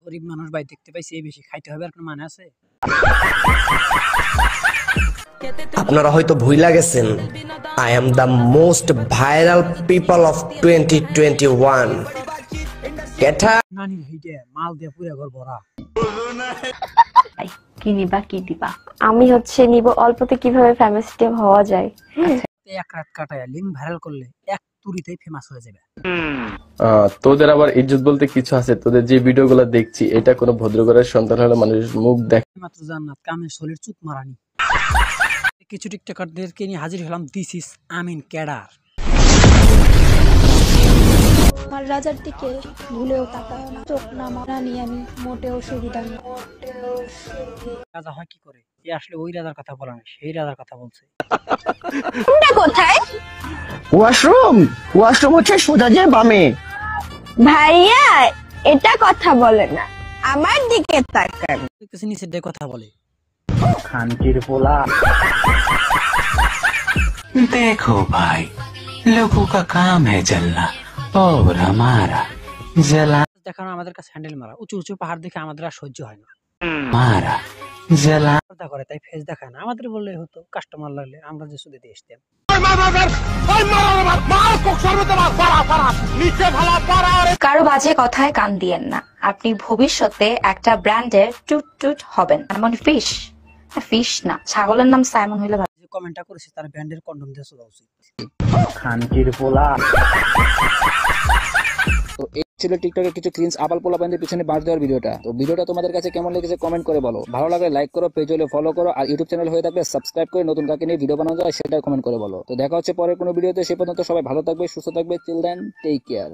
গরিব মানুষ ভাই দেখতে পাইছি এই বেশি খাইতে হবে আর কোনো মানে আছে? আপনারা হয়তো ভুইলা গেছেন, I am the most viral people of 2021। কেঠা নানি হেইটে মাল দিয়ে পুরো ঘর ভরা। কি নিবা কি দিবা? আমি নিব অল্পতে কিভাবে ফেমাস হওয়া যায়। এক রাত কাটায় লিঙ্ক ভাইরাল করলে এক তুরিতেই ফেমাস হয়ে যাবে। তোদের আবার ইজ্জত বলতে কিছু আছে? তোদের যে ভিডিওগুলো দেখছি এটা কোনো ভদ্রঘরের সন্তান হলে মানুষের মুখ দেখে মাত্র জান্নাত কামের শরীর চুত মারানি। কিছু টিকটকারদেরকে নিয়ে হাজির হলাম, দিস ইজ আমিন ক্যাডার। আমার রাজার দিকে ভুলেও তাকায় না, চোখ নামানি আমি মোটেও সুবিধা নেই। রাজা হয় কি করে? এ আসলে ওই রাজার কথা বলা না, সেই রাজার কথা বলছে। কোথায়? ওয়াশরুম হচ্ছে সোজা যে বামে। ভাইয়া এটা কথা বলে না, আমার দিকে তাকান। দেখতেছি নিচের দিকে কথা বলে। খানকির পোলা। देखो भाई, लोगों का काम है जलना और हमारा जला দেখানো আমাদের কাছে হ্যান্ডেল মারা। উঁচু উঁচু পাহাড় দেখে আমাদের আর সহ্য হয় না। हमारा जला করে তাই ফেস দেখায় না। আমাদের বললে হতো, কাস্টমার লাগলে আমরা যে সুদে দিয়ে আসতাম। কারো বাজে কথায় কান দিয়েন না। আপনি ভবিষ্যতে একটা ব্র্যান্ডের টুট টুট হবেন। এমন ফিশ না, ছাগলের নাম সাইমন হইলে ভালো। যে কমেন্টটা করেছে তার ব্র্যান্ডের কন্ডম দিয়ে চলা উচিত। খানকির পোলা। তো এই ছিল টিকটকের কিছু ক্রিঞ্জ আবাল পোলাপানদের পিছনে বাঁশ দেওয়ার ভিডিওটা। তো ভিডিওটা তোমাদের কাছে কেমন লেগেছে কমেন্ট করে বলো। ভালো লাগলে লাইক করো, পেজ হলে ফলো করো, আর ইউটিউব চ্যানেল হয়ে থাকলে সাবস্ক্রাইব করে নতুন কাকে নিয়ে ভিডিও বানানো যায় সেটা কমেন্ট করে বলো। তো দেখা হচ্ছে পরের কোনো ভিডিওতে। সে পর্যন্ত সবাই ভালো থাকবে, সুস্থ থাকবে। Till then take care.